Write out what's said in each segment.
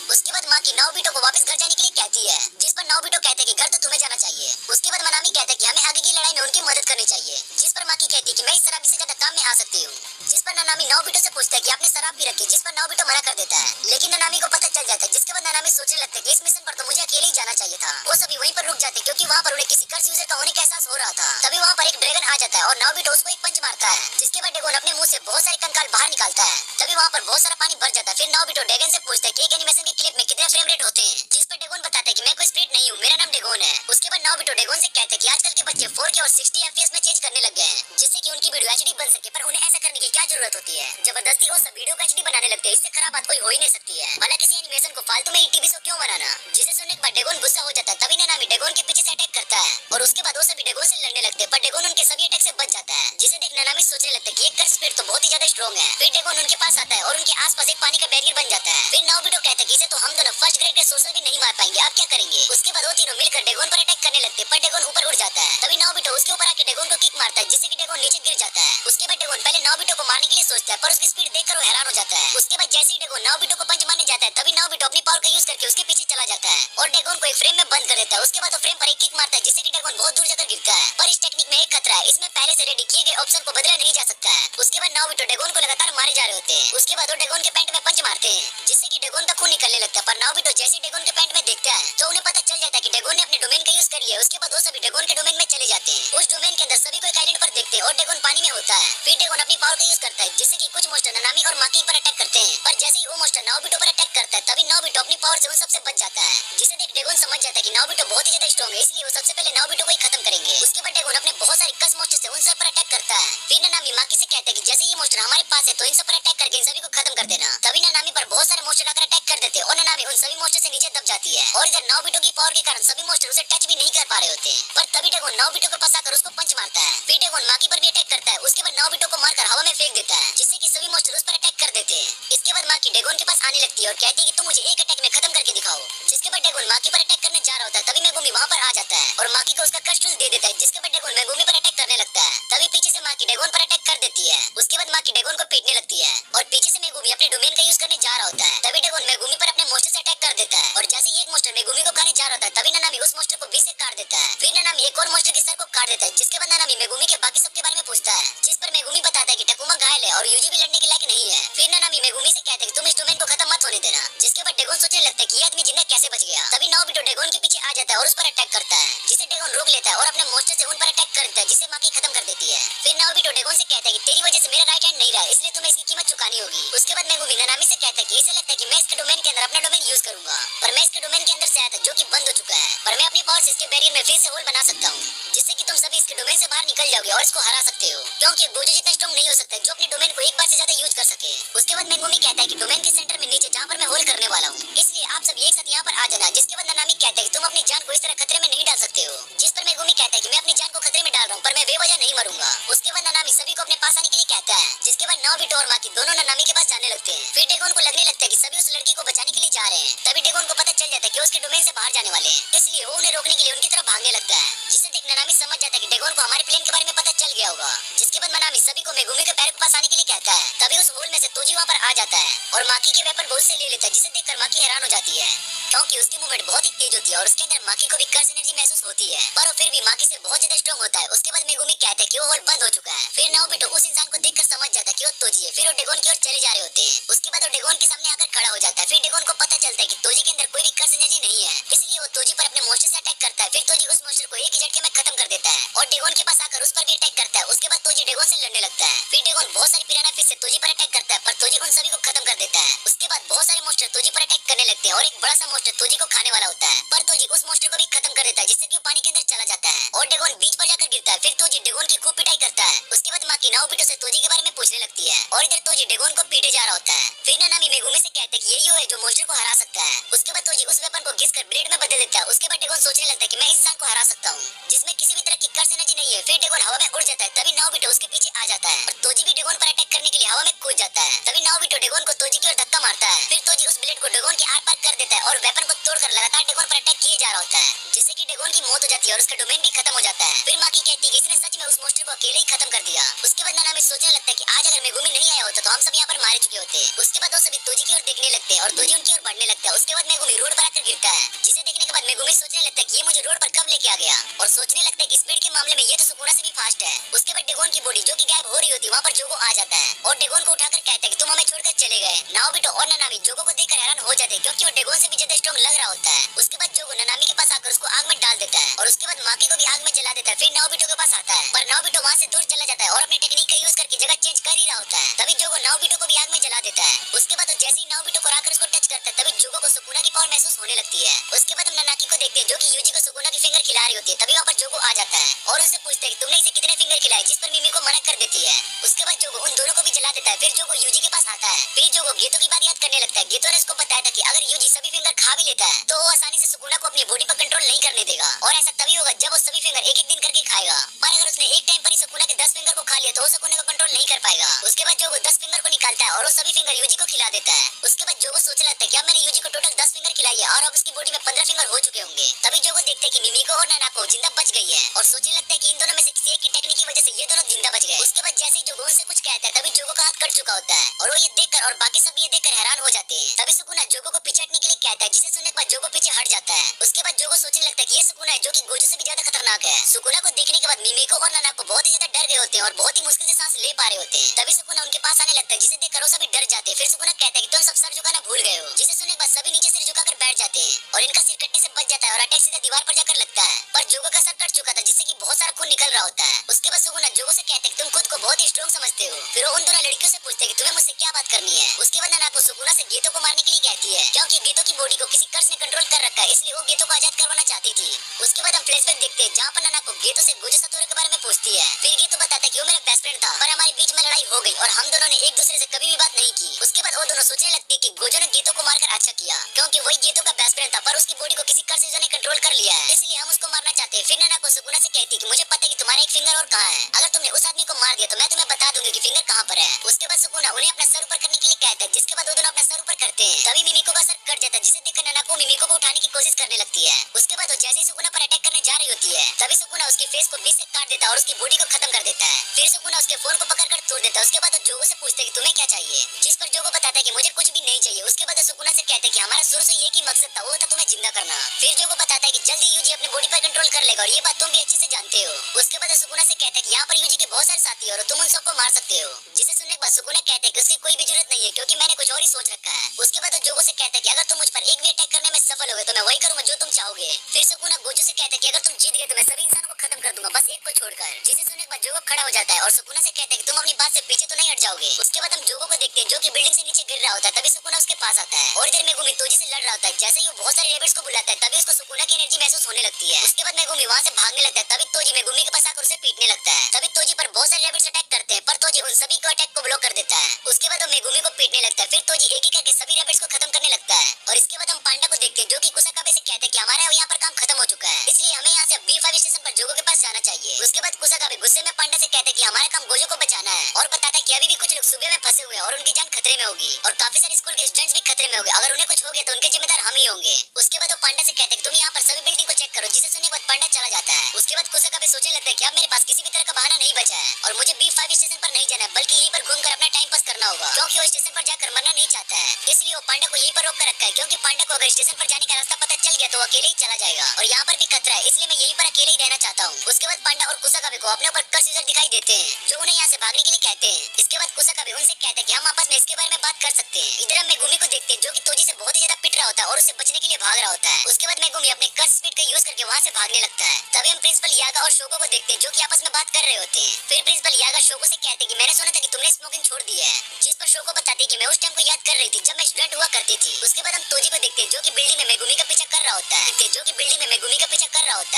उसके बाद माँ की नाओबिटो को वापस घर जाने के लिए कहती है, जिस पर नाओबिटो कहते हैं कि घर तो तुम्हें जाना चाहिए। उसके बाद मनामी कहता है कि हमें आगे की लड़ाई में उनकी मदद करनी चाहिए, जिस पर माँ की कहती है कि मैं इस शराबी से ज्यादा काम में आ सकती हूँ। जिस पर नानामी नाओबिटो से पूछता है कि आपने शराब भी रखी, जिस पर नाओबिटो मना कर देता है, लेकिन नानामी को पता चल जाता है। जिसके बाद नानामी सोचने लगता है कि इस मिशन पर तो मुझे अकेले ही जाना चाहिए था। वो सभी वहीं पर रुक जाते क्योंकि वहाँ पर उन्हें किसी कर्स यूजर का होने का एहसास हो रहा था। तभी वहाँ पर एक ड्रैगन आ जाता है और नाओबिटो उसको एक पंच मारता है, जिसके बाद ड्रैगन अपने मुंह से बहुत सारे कंकाल बाहर निकालता है। तभी वहाँ पर बहुत सारा पानी भर जाता है। फिर नाओबिटो ड्रैगन से पूछता है कि एक एनिमेशन की क्लिप में कितने फ्रेम रेट होते हैं, जिस पर ड्रैगन बताता है कि मैं कोई स्पिरिट नहीं हूँ, मेरा नाम ड्रैगन है। उसके बाद नाओबिटो ड्रैगन से कहता है कि आजकल के बच्चे 4K और 60 FPS में चेंज करने लग गए हैं, जिससे कि उनकी वीडियो HD बन सके, पर उन्हें ऐसा करने की क्या जरूरत होती है। जबरदस्ती वो सब वीडियो को HD बनाने लगते हैं, इससे खराब बात कोई हो ही नहीं सकती है। भला किसी एनिमेशन को फालतू में ही टीवी शो क्यों बनाना। जिसे सुनने के बाद ड्रैगन गुस्सा हो जाता है। तभी नानामी ड्रैगन के पीछे से अटैक करता है और उसके बाद वो सभी ड्रैगन से लड़ने लगते हैं, पर ड्रैगन उनके सभी अटैक से बच जाता है। जिसे देख नानामी सोचने लगता है कि एक कर्स स्पिरिट तो बहुत ही ज्यादा स्ट्रॉन्ग है। फिर ड्रैगन उनके पास आता है और उनके आसपास एक पानी का बैरियर बन जाता है। फिर नाओबिटो कहता है कि इसे तो हम दोनों फर्स्ट ग्रेड के सोल्जर भी नहीं मार पाएंगे, आप क्या करेंगे। उसके बाद वो तीनों मिलकर ड्रैगन पर अटैक करने लगते हैं, पर ड्रैगन ऊपर उड़ जाता है। तभी नाओबिटो उसके ऊपर आके ड्रैगन को किक मारता है, जिससे कि ड्रैगन नीचे गिर जाता है। उसके बाद ड्रैगन पहले नाओबिटो को मारने के लिए सोचता है, पर उसकी स्पीड देखकर वो हैरान हो जाता है। उसके बाद जैसे ही ड्रैगन नाओबिटो को पंच मारने जाता है, तभी नाओबिटो अपनी पावर का यूज करके उसके पीछे चला जाता है और ड्रैगन को एक फ्रेम में बंद कर देता है। उसके बाद वो फ्रेम पर एक किक मारता है, जिससे कि ड्रैगन बहुत दूर जाकर गिरता है। पर इस टेक्निक में एक खतरा है, इसमें पहले से रेडी किए गए ऑप्शन को बदला नहीं जा सकता है। उसके बाद नाओबिटो ड्रैगन को लगातार मारे जा रहे होते हैं। उसके बाद वो ड्रैगन के पैंट में पंच मारते हैं, जिससे कि ड्रैगन का खून निकलने लगता है। पर नाओबिटो जैसे ही ड्रैगन के पैंट में देखता है तो उन्हें पता चल जाता है कि ड्रैगन ने अपने डोमेन का यूज कर लिया है। उसके बाद वो सभी ड्रैगन के डोमेन में चले जाते हैं। उस डोमेन के अंदर सभी को एक आइलैंड पर देखते हैं और ड्रैगन पानी में होता है। फिर ड्रैगन अपनी पावर का यूज करता है, जिससे कि कुछ मोस्टर नानामी और माकी पर अटैक करते हैं, पर जैसे ही वो मोस्टर नाओबिटो पर अटैक करता है, तभी नाओबिटो अपनी पावर से उन सबसे बच जाता है। जिसे देख ड्रैगन समझ जाता है कि नाओबिटो बहुत ही ज्यादा स्ट्रॉन्ग है, इसलिए वो सबसे पहले नाओबिटो को ही खत्म करेंगे। उसके बाद ड्रैगन अपने बहुत सारे कस मोस्टर से उन सब पर अटैक करता है। फिर नानामी माकी से कहता है कि जैसे ये मोस्टर हमारे पास है तो इन सब पर अटैक करके इन सभी को खत्म कर देना। तभी नानामी पर बहुत सारे मोस्टर आकर अटैक कर देते हैं और नानामी उन सभी मोस्टर से नीचे दब जाती है और इधर नाओबिटो की पावर के कारण सभी मोस्टर उसे टच भी नहीं कर पा रहे होते हैं। पर तभी ड्रैगन नाओबिटो को फंसाकर उसको पंच मारता है। फिर ड्रैगन माकी पर भी अटैक करता है। उसके बाद नाओबिटो को मारकर हवा में फेंक देता है, जिससे कि सभी मोस्टर उस पर अटैक कर देते हैं। इसके बाद माकी ड्रैगन के पास आने लगती है और कहती है कि तुम मुझे एक अटैक में खत्म करके दिखाओ। जिसके बाद ड्रैगन माकी पर अटैक करने जा रहा होता है, तभी मेगुमी वहाँ पर आ जाता है और माकी को उसका कर्स टूल दे देता है, जिसके बाद ड्रैगन मेगुमी पर अटैक करने लगता है। तभी पीछे से माकी ड्रैगन पर अटैक कर देती है। उसके बाद माकी ड्रैगन को पीटने लगती है और पीछे से मेगुमी अपने डोमेन का यूज करने जा रहा होता है। तभी ड्रैगन मेगुमी पर अपने मोस्टर से अटैक कर देता है और जैसे ही एक मोस्टर मेगुमी को खाने जा रहा था, तभी नानामी उस मोस्टर को बीच से काट देता है। फिर नानामी एक और मोस्टर के सर को काट देता है, जिसके बाद नानामी मेगुमी के बाकी सबके बारे में पूछता है, जिस पर मेगुमी बताता है कि टकुमा घायल है और यूजी भी लड़ने के लायक नहीं है। फिर नानामी मेगुमी से कहता है कि तुम इस डोमेन को खत्म मत होने देना। जिसके बाद ड्रैगन सोचने लगता है कि ये आदमी जिंदा कैसे बच गया। तभी नाओबिटो ड्रैगन के पीछे आ जाता है और उस पर अटैक करता है, जिसे ड्रैगन रोक लेता है और अपने मोस्टर से उन पर अटैक करता है, जिसे माकी खत्म कर देती है। फिर नाओबिटो ड्रैगन से कहता है कि तेरी वजह से मेरा राइट हैंड नहीं रहा, इसलिए तुम्हें इसकी कीमत चुकानी होगी। उसके बाद मेगुमी नानामी से कहता है कि इसे लगता है कि मैं इसके डोमेन के अंदर अपना डोमेन यूज करूंगा, पर मैं इसके डोमेन के अंदर से आया था जो कि बंद हो चुका है, पर मैं अपनी पावर से इसके बैरियर में फिर से होल बना सकता हूँ, जिससे कि तुम सभी इसके डोमेन से बाहर निकल जाओगे और इसको हरा सकते हो, क्योंकि एक बोझो जितना स्ट्रॉन्ग नहीं हो सकता जो अपने डोमेन को एक बार से ज्यादा यूज कर सके। उसके बाद मेगुमी कहता है कि डोमेन के सेंटर में नीचे जहाँ पर मैं होल करने वाला हूँ, इसलिए आप सब एक साथ यहाँ पर आ जाना। जिसके बाद नानामी कहता है कि तुम अपनी जान को इस तरह खतरे में नहीं डाल सकते हो। जिस पर मेगुमी कहता है कि मैं अपनी जान को खतरे में डाल रहा हूँ, पर मैं बेवजह नहीं मरूंगा। उसके बाद नानामी सभी को अपने पास आने के लिए कहता है। जिसके बाद नाओबिटो और माकी दोनों नानामी के पास जाने लगते हैं। फिर ड्रैगन को लगने लगता है कि सभी उस लड़की को बचाने के लिए जा रहे हैं। तभी ड्रैगन को पता चल जाता है कि उसके डोमेन से बाहर जाने वाले हैं, इसलिए वो उन्हें रोकने के लिए उनकी तरफ भागने लगता है। जिसे देख नानामी समझ जाता है कि ड्रैगन को हमारे प्लान के बारे में पता चल गया होगा। जिसके बाद नानामी सभी को मेगुमी के पैर के पास आने के लिए कहता है। तभी उस होल में से तोजी वहाँ पर आ जाता है और माकी के वेपन बहुत से ले लेता है, जिसे देखकर माकी हैरान हो जाती है, क्योंकि उसकी मूवमेंट बहुत ही तेज होती है और उसके अंदर माकी को भी कर्स एनर्जी महसूस होती है, पर वो फिर भी माकी से बहुत ज्यादा स्ट्रॉन्ग होता है। उसके बाद मेगुमी कहता है कि वो होल बंद हो चुका है। फिर नाओबिटो उस इंसान को देखकर समझ जाता है कि वो तोजी है। फिर वो ड्रैगन की ओर चले जा रहे होते हैं। उसके बाद वो ड्रैगन के सामने आकर खड़ा हो जाता है। फिर ड्रैगन को पता चलता है कि तोजी के अंदर कोई भी कर्स एनर्जी नहीं है, इसलिए वो तोजी पर अपने मोस्टर से अटैक करता है। फिर तोजी उस मोस्टर को एक ही झटके में खत्म कर देता है और ड्रैगन के पास आकर उस पर भी अटैक करता है। उसके बाद तोजी ड्रैगन से लड़ने लगता है। फिर ड्रैगन बहुत सारी पिराना फिश से तोजी पर अटैक करता है, पर तोजी उन सभी को खत्म कर देता है। उसके बाद बहुत सारे मोस्टर तोजी पर अटैक करने लगते हैं और एक बड़ा सा मोस्टर तोजी को खाने वाला होता है, पर तोजी उस मोस्टर को भी खत्म कर देता है, जिससे कि वो पानी के अंदर चला जाता है और ड्रैगन बीच पर जाकर गिरता है। फिर तोजी ड्रैगन की खूब पिटाई करता है। उसके बाद माकी नाओबिटो से तोजी के बारे में पूछने लगती है और इधर तोजी ड्रैगन को पीटे जा रहा होता है। फिर नानामी मेगुमी से कहते हैं कि यही वो है जो मोस्टर को हरा सकता है। उसके बाद तोजी उस वेपन को घिसकर ब्लेड में बदल देता है। उसके बाद ड्रैगन सोचने लगता है कि मैं इस इंसान को हरा सकता हूँ, जिसमें किसी भी तरह की कर्स एनर्जी नहीं है। फिर ड्रैगन हवा में उड़ जाता है। तभी नाओबिटो उसके पीछे आ जाता है और तोजी भी ड्रैगन पर अटैक करने के लिए हवा में कूद जाता है। तभी नाओबिटो ड्रैगन को तोजी की ओर धक्का मारता है। फिर तोजी उस ब्लेड को ड्रैगन के आर पार कर देता है और वेपन को तोड़कर लगातार ड्रैगन पर अटैक किए जा रहा होता है, जिससे कि डेगोन की मौत हो जाती है और उसका डोमेन भी खत्म हो जाता है। फिर माकी कहती है कि इसने सच में उस मोस्टर को अकेले ही खत्म कर दिया। उसके बाद नानामी सोचने लगता है कि आज अगर मेगुमी नहीं आया होता तो हम सब यहाँ पर मारे चुके होते। उसके बाद वो सभी तोजी की ओर देखने लगते हैं और तोजी उनकी ओर बढ़ने लगता है। उसके बाद मेगुमी रोड पर आकर गिरता है, जिसे देखने के बाद मेगुमी सोचने लगता है कि ये मुझे रोड पर कब लेके आ गया, और सोचने लगता है कि स्पीड के मामले में ये तो सुकुना से भी फास्ट है। उसके बाद डेगोन की बॉडी जो कि गायब हो रही होती है वहाँ पर जोगो आ जाता है और डेगोन को उठाकर कहता है कि तुम हमें छोड़कर चले गए। नाओबिटो और नानामी जोगो को देखकर हैरान हो जाते हैं क्योंकि वो डेगोन से भी ज्यादा स्ट्रॉन्ग लग रहा होता है। उसके बाद जोगो नानामी के पास आकर उसको आग में डाल देता है और उसके बाद माकी को भी आग में जला देता है। फिर नाओबिटो के पास आता है पर नाओबिटो वहाँ से दूर चला जाता है और अपनी टेक्निक का यूज करके जगह चेंज कर ही रहा होता है। तभी जोगो नाओबिटो को भी आग में जला देता है। उसके बाद जैसे ही नाओबिटो को आकर उसको टच करता है तभी जोगो को सुकुना की पावर महसूस होने लगती है। उसके बाद हम नानाकी को देखते हैं जो कि यूजी को सुकुना की फिंगर खिला रही होती है। तभी वहाँ पर जोगो आ जाता है और उससे पूछता है कि तुमने इसे कितने फिंगर खिलाए, जिस पर मिमी को मना कर देती है। उसके बाद जोगो उन दोनों को भी जला देता है। फिर जोगो यूजी के पास आता है। फिर जोगो गेतो की बात याद करने लगता है। गेतो ने उसको बताया था कि अगर यूजी सभी फिंगर खा भी लेता है तो वो आसानी से सुकुना को अपनी बॉडी पर कंट्रोल नहीं करने देगा, और ऐसा तभी होगा जब वो सभी फिंगर एक एक दिन करके खाएगा। पर अगर उसने एक टाइम पर ही सुकुना के 10 फिंगर को खा लिया तो वो सुकुना को कंट्रोल नहीं कर पाएगा। उसके बाद जोगो 10 फिंगर को निकालता है और वो सभी फिंगर यूजी को खिला देता है। उसके बाद जोगो सोचने लगता है कि अब मैंने यूजी को टोटल 10 फिंगर खिलाई है और अब उसकी बॉडी में 15 फिंगर हो चुके होंगे। तभी जोगो देखते हैं कि मिमिको और नानाको जिंदा बच गई है और सोचने लगता है कि इन दोनों में से किसी एक की टेक्निक की वजह से ये दोनों जिंदा बच गए। उसके बाद जैसे ही जोगो उनसे कुछ कहता है तभी जोगो का हाथ कट चुका होता है और वो ये देखकर और बाकी सब ये देखकर हैरान हो जाते हैं। तभी सुकुना जोगो को पीछे हटने के लिए कहता है, जिसे सुनने के बाद जोगो पीछे हट जाता है। उसके बाद जोगो सोचने लगता है कि ये सुकुना है जो कि गोजो से भी ज्यादा खतरनाक है। सुकुना को देखने के बाद मिमिको और नानाको बहुत ही ज्यादा डर गए होते हैं और बहुत ही मुश्किल से सांस ले पा रहे होते हैं। तभी सुकुना उनके पास आने लगता है, जिसे देखकर वो सभी डर जाते हैं। फिर सुकुना कहता है कि तुम सब सर झुकाना भूल गए हो, जिसे सुनने के बाद सभी नीचे सिर झुकाकर बैठ जाते हैं और इनका सिर कटने से बच जाता है और अटैक सीधा दीवार पर जाकर लगता है। पर जोगो का सर कट चुका था जिससे कि बहुत सारा खून निकल रहा होता है। उसके बाद सुकुना जोगो से कहते हैं कि तुम खुद को बहुत ही स्ट्रॉन्ग समझते हो। फिर वो उन दोनों लड़कियों से पूछते हैं कि तुम्हें मुझसे क्या बात करनी है। उसके बाद नानाको सुकुना से गेतो को मारने के लिए कहती है क्योंकि गेतो की बॉडी को किसी कर्स ने कंट्रोल कर रखा है, इसलिए वो गेतो को आजाद करवाना चाहती थी। उसके बाद हम फ्लैशबैक देखते हैं जहाँ पर नानाको गेतो से गोजो सतोरू के बारे में पूछती है। फिर गेतो बताता है कि वो मेरा बेस्ट फ्रेंड था पर हमारे बीच में लड़ाई हो गई और हम दोनों ने एक दूसरे से कभी भी बात नहीं की। उसके बाद वो दोनों सोचने लगती है कि गोजो ने गेतो को मारकर अच्छा किया क्योंकि वही गेतो का बेस्ट फ्रेंड था, पर उसकी बॉडी को किसी कर्स यूजर ने कंट्रोल कर लिया है, इसलिए हम उसको मारना चाहते हैं। फिर नानाको सुकुना से कहती है कि मुझे पता है कि तुम्हारा एक फिंगर और कहाँ है, अगर तुमने उस आदमी को मार दिया तो मैं तुम्हें बता दूंगी कि फिंगर कहाँ पर है। उसके बाद सुकुना उन्हें अपना सर ऊपर करने के लिए कहता है, जिसके बाद वो दोनों अपना सर ऊपर करते हैं। तभी मिमिको का सर कट जाता है, जिसे देखकर नानाको मिमिको को उठाने की कोशिश करने लगती है। उसके बाद वो जैसे ही सुकुना पर अटैक करने जा रही होती है तभी सुकुना उसके फेस को बीच से काट देता है और उसकी बॉडी को खत्म कर देता है। फिर सुकुना उसके फोन को पकड़कर तोड़ देता है। उसके बाद वो जोगो से पूछता है कि तुम्हें क्या चाहिए, जिस पर जोगो बताता है कि मुझे कुछ भी नहीं चाहिए। उसके बाद वो सुकुना से कहता है कि हमारा शुरू से एक ही मकसद था, वो था तुम्हें जिंदा करना। फिर जोगो बताता है कि जल्दी यूजी अपनी बॉडी पर कंट्रोल कर लेगा और ये बात तुम भी अच्छे से जानते हो। उसके बाद वो सुकुना से कहता है कि यहाँ पर यूजी के बहुत सारे साथी और तुम उन सबको मार सकते हो, जिसे सुनने के बाद सुकुना कहता है कि उसकी कोई भी जरूरत नहीं है क्योंकि मैंने कुछ और ही सोच रखा है। उसके बाद वो जोगो से कहता है कि अगर तुम मुझ पर एक भी अटैक करने में सफल हो गए तो मैं वही करूंगा जो तुम चाहोगे। फिर सुकुना गोजो से कहता है कि अगर तुम जीत गए तो मैं सभी इंसानों को खत्म कर दूंगा बस एक को छोड़कर, जिसे सुनने के बाद जोगो खड़ा हो जाता है और सुकुना से कहता है कि तुम अपनी बात से पीछे तो नहीं हट जाओगे। उसके बाद हम जोगो को देखते हैं जो कि बिल्डिंग से नीचे गिर रहा होता है। तभी सुकुना उसके पास आता है और इधर मेगुमी तोजी से लड़ रहा होता है। जैसे ही वो बहुत सारे रेबिट्स को बुलाता है तभी उसको सुकुना की एनर्जी महसूस होने लगती है। उसके बाद मेगुमी वहाँ से भागने लगता है। तभी तोजी मेगुमी के पास आकर उसे पीटने लगता है। तभी तोजी पर बहुत सारे रेबिट्स अटैक करते हैं पर तोजी उन सभी को अटैक को ब्लॉक कर देता है। उसके बाद वो मेगुमी को पीटने लगता है। फिर तोजी एक एक करके सभी रेबिट्स को खत्म करने लगता है और इसके बाद हम पांडा को देखते हैं जो कि कुसाकाबे से कहते हैं कि हमारा यहाँ पर काम खत्म हो चुका है, इसलिए हमें यहाँ से B5 स्टेशन पर जोगो के पास जाना चाहिए। उसके बाद कुसाकाबे गुस्से में पांडा से कहते हैं कि हमारा काम गोजो को बचाना है और बताता है कि अभी भी कुछ लोग सुबह में फंसे हुए हैं और उनकी जान खतरे में होगी और काफी सारे स्कूल के स्टूडेंट्स भी खतरे में होंगे। अगर उन्हें कुछ हो गया तो उनके जिम्मेदार हम ही होंगे। उसके बाद वो पांडा से कहते हैं कि तुम यहाँ पर सभी बिल्डिंग को चेक करो, जिसे सुनने के बाद पांडा चला जाता है। उसके बाद कुसाकाबे सोचने लगता है कि अब मेरे पास किसी भी तरह का बहाना नहीं बचा है और मुझे B5 स्टेशन पर नहीं जाना है बल्कि यहीं पर घूमकर अपना टाइम पास करना होगा क्योंकि वो स्टेशन पर जाकर मरना नहीं चाहता है। इसलिए वो पांडा को यहीं पर रोक कर रखा है क्योंकि पांडा को अगर स्टेशन पर जाने का रास्ता पता चल गया तो वो अकेले ही चला जाएगा और यहाँ पर भी खतरा है, इसलिए मैं यहीं पर अकेले ही रहना चाहता हूँ। उसके बाद पांडा और कुसाकाबे को अपने ऊपर कर्स यूजर दिखाई देते हैं जो उन्हें यहाँ से भागने के लिए कहते हैं। इसके बाद कुसाकाबे उनसे कहते हैं कि हम आपस में इसके बारे में बात कर सकते हैं। इधर हम मेगुमी को देखते हैं जो कि तोजी से बहुत ही ज्यादा पिट रहा होता है और उससे बचने के लिए भाग रहा होता है। उसके बाद मेगुमी अपने कर्स स्पीड का यूज करके वहाँ से भागने लगता है। तभी हम प्रिंसिपल यागा और शोको को देखते हैं जो कि आपस में बात कर रहे होते हैं। फिर प्रिंसिपल यागा शोको से कहते हैं कि मैंने सुना था कि तुमने स्मोकिंग छोड़ दी है, जिस पर शोको बताती है कि मैं उस टाइम को याद कर रही थी जब मैं स्टूडेंट हुआ करती थी। उसके बाद हम तोजी को देखते हैं जो कि बिल्डिंग में मेगुमी का पीछा कर रहा होता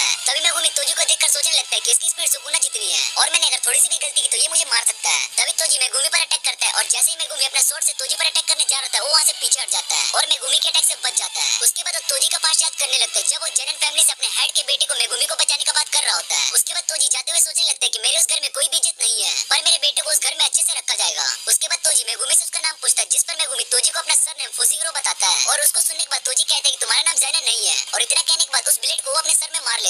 है तभी मेगुमी तोजी को देखकर सोचने लगता है कि इसकी स्पीड सुकुना जितनी है और मैंने अगर थोड़ी सी भी गलती की तो ये मुझे मार सकता है। तभी तोजी मेगुमी पर अटैक करता है और जैसे ही मेगुमी अपना स्वॉर्ड से तोजी पर अटैक करने जा रहा था वो वहाँ से पीछे हट जाता है और मेगुमी के अटैक से बच जाता है। उसके बाद वो तोजी का पास याद करने लगता है जब वो जेनन फैमिली से अपने हेड के बेटे को मेगुमी को बचाने का बात कर रहा होता है। उसके बाद तोजी जाते हुए सोचने लगता है कि मेरे उस घर में कोई भी इज्जत नहीं है पर मेरे बेटे को उस घर में अच्छे से रखा जाएगा। उसके बाद तोजी मेगुमी से उसका नाम पूछता है, जिस पर मेगुमी तोजी को अपना सरनेम फुशिगुरो बताता है और उसको सुनने के बाद तोजी कहता है कि तुम्हारा नाम जेनन नहीं है और इतना कहने के बाद उस ब्लेड को वो अपने सर में मार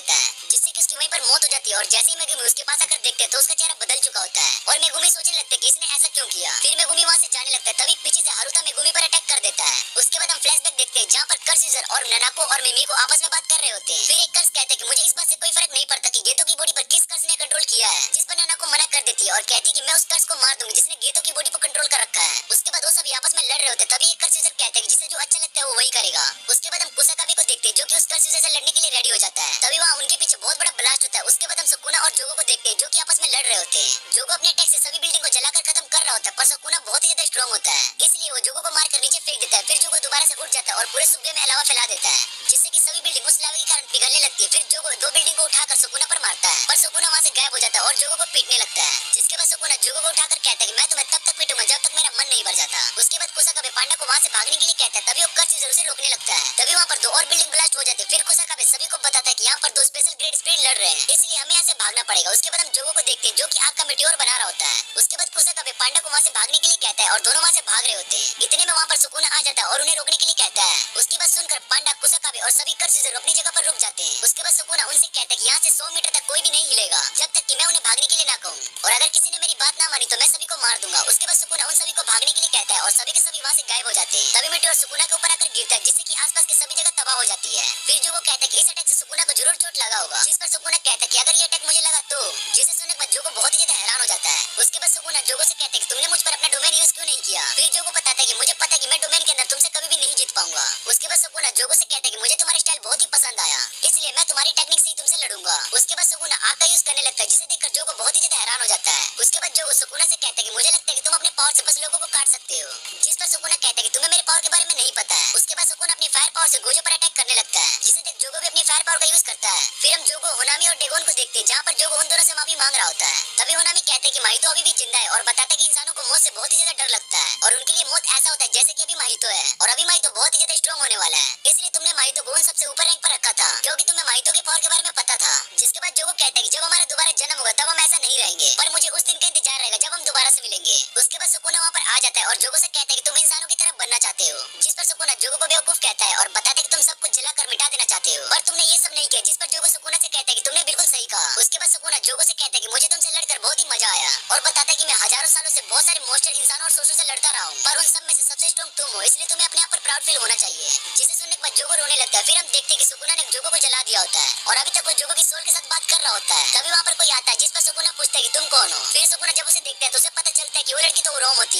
मौत हो जाती है और जैसे ही मेगुमी उसके पास आकर देखते हैं तो उसका चेहरा बदल चुका होता है और मेगुमी सोचने लगता है कि इसने ऐसा क्यों किया। फिर मेगुमी वहाँ से जाने लगता है, तभी पीछे से हारुता मेगुमी पर अटैक कर देता है। उसके बाद हम फ्लैशबैक देखते हैं जहाँ पर कर्स यूजर और नानाको और मिमीको आपस में बात कर रहे होते हैं। फिर एक कर्स कहता है कि मुझे इस बात से कोई फर्क नहीं पड़ता कि गेतो की बॉडी पर किस कर्स ने कंट्रोल किया है, जिस पर नानाको मना कर देती है और कहती है कि मैं उस कर्स को मार दूंगी जिसने गेतो की बॉडी पर कंट्रोल कर रखा है। उसके बाद वो सभी आपस में लड़ रहे होते हैं, तभी एक कर्स यूजर कहता है कि जिसे जो अच्छा लगता है वो वही करेगा। उसके बाद हम कुसाकाबे को देखते हैं जो कि उस कर्स यूजर से लड़ने के लिए रेडी हो जाता है। तभी वहाँ उनके पीछे बहुत बड़ा ब्लास्ट होता है। उसके बाद हम सुकुना और जोगो को देखते हैं जो कि आपस में लड़ रहे होते हैं। जोगो अपने अटैक से सभी बिल्डिंग को जलाकर खत्म कर रहा होता है पर सुकुना बहुत ही ज्यादा स्ट्रॉन्ग होता है, इसलिए वो जोगो को मारकर नीचे फेंक देता है। फिर जोगो दोबारा से उठ जाता है और पूरे सुबह में अलावा फैला देता है जिससे कि सभी बिल्डिंग उस लावा के कारण पिघलने लगती है। फिर जोगो दो बिल्डिंग को उठाकर सुकुना पर मारता है पर सुकुना वहाँ से गायब हो जाता है और जोगो को पीटने लगता है, जिसके बाद सुकुना जोगो को उठाकर कहता है कि मैं तुम्हें तब तक पीटूंगा जब तक मेरा मन नहीं भर जाता। उसके बाद कुसाकाबे पांडा को वहाँ से भागने के लिए कहता है, तभी वो कर्स यूजर उसे रोकने लगता है। तभी वहाँ पर दो और बिल्डिंग ब्लास्ट हो जाते हैं। फिर कुसाकाबे सभी को बताता है कि यहाँ पर दो स्पेशल ग्रेड स्पिरिट लड़ रहे हैं, इसलिए हमें यहाँ से भागना पड़ेगा। उसके बाद हम जोगो को देखते हैं जो कि आग का मिट्योर बना रहा होता है। उसके बाद कुसाकाबे पांडा को वहाँ से भागने के लिए कहता है और दोनों वहाँ से भाग रहे होते हैं। इतने में वहाँ पर सुकुना आ जाता है और उन्हें रोकने के लिए कहता है। उसकी बात सुनकर पांडा, कुसाकाबे और सभी कर्स यूजर अपनी जगह पर रुक जाते हैं। उसके बाद सुकुना उनसे कहता है कि यहाँ से 100 मीटर तक कोई भी नहीं हिलेगा जब तक कि मैं उन्हें भागने के लिए ना कहूँ, और अगर किसी ने मेरी बात ना मानी तो मैं सभी को मार दूंगा। उसके बाद सुकुना उन सभी को भागने के लिए कहता है और सभी के सभी वहाँ से गायब हो जाते हैं। तभी मिट्योर सुकुना के ऊपर आकर गिरता है जिससे कि आसपास की सभी जगह तबाह हो जाती है। फिर जो वो कहता है कि इस अटैक से सुकुना को जरूर चोट लगा होगा, जिस पर सुकुना कहता है कि अगर ये अटैक मुझे लगा तो, जिसे सुनने के बाद जोगो बहुत ही ज्यादा हैरान हो जाता है। उसके बाद सुकुना जोगो से कहता है कि तुमने मुझ पर अपना डोमेन यूज क्यों नहीं किया। फिर जोगो बताता है कि मुझे पता है कि मैं डोमेन के अंदर तुमसे कभी भी नहीं जीत पाऊंगा। उसके बाद सुकुना जोगो से कहता है कि मुझे तुम्हारा स्टाइल बहुत ही पसंद आया, इसलिए मैं तुम्हारी टेक्निक से ही तुमसे लड़ूंगा। उसके बाद सुकुना आग का यूज करने लगता है जिसे देखकर जोगो बहुत ही ज्यादा हैरान हो जाता है। उसके बाद जोगो सुकुना से कहता है कि मुझे लगता है कि तुम अपने पावर से बस लोगों को काट सकते हो, जिस पर सुकुना कहता है कि तुम्हें मेरे पावर के बारे में नहीं पता है। उसके बाद सुकुना अपनी फायर पावर से गोजो पर अटैक करने लगता है जिसे देख जोगो भी अपनी फायर पावर का यूज करता है। फिर हम जोगो, होनामी और डेगोन को देखते हैं जहाँ पर जोगो उन दोनों से माफी मांग रहा होता है। तभी होनामी कहते हैं कि माहितो अभी भी जिंदा है और बताता है कि इंसानों को मौत से बहुत ही ज्यादा डर लगता है और उनके लिए मौत ऐसा होता है जैसे कि अभी माहितो है और अभी माहितो बहुत ही ज्यादा स्ट्रॉन्ग होने वाला है, इसलिए तुमने माहितो को उन सबसे ऊपर रैंक पर रखा था क्योंकि तुम्हें माहितो के पावर के बारे में पता था। जिसके बाद जोगो कहता है कि जब हमारा दोबारा जन्म होगा तब हम ऐसा नहीं रहेंगे, पर मुझे उस दिन का इंतजार रहेगा जब हम दोबारा से मिलेंगे। उसके बाद सुकुना वहाँ पर आ जाता है और जोगो से कहता है कि तुम इंसानों की तरह बनना चाहते हो, जिस पर सुकुना जोगो को बेवकूफ कहता है और बताता है कि तुम सब कुछ जलाकर मिटा देना चाहते हो पर तुमने ये सब नहीं किया, जिस पर जोगो सुकुना से कहता है कि तुमने बिल्कुल सही कहा। उसके बाद सुकुना जोगो से कहता है कि मुझे तुमसे लड़कर बहुत ही मजा आया और बताता है कि मैं हजारों सालों से बहुत सारे मॉन्स्टर, इंसानों और सोचों से लड़ता रहा हूँ पर उन सब में से सबसे स्ट्रॉन्ग तुम हो, इसलिए तुम्हें अपने आप पर प्राउड फील होना चाहिए। जिसे सुनने के बाद जोगो रोने लगता है। फिर हम देखते हैं कि सुकुना ने जोगो को जला दिया होता है और अभी तक वो जोगो की सोल के साथ बात कर रहा होता है। तभी वहाँ पर कोई आता है जिस पर सुकुना पूछता है कि तुम कौन हो। फिर सुकुना जब उसे देखता है तो उसे पता चलता है कि वो लड़की तो रोम होती है।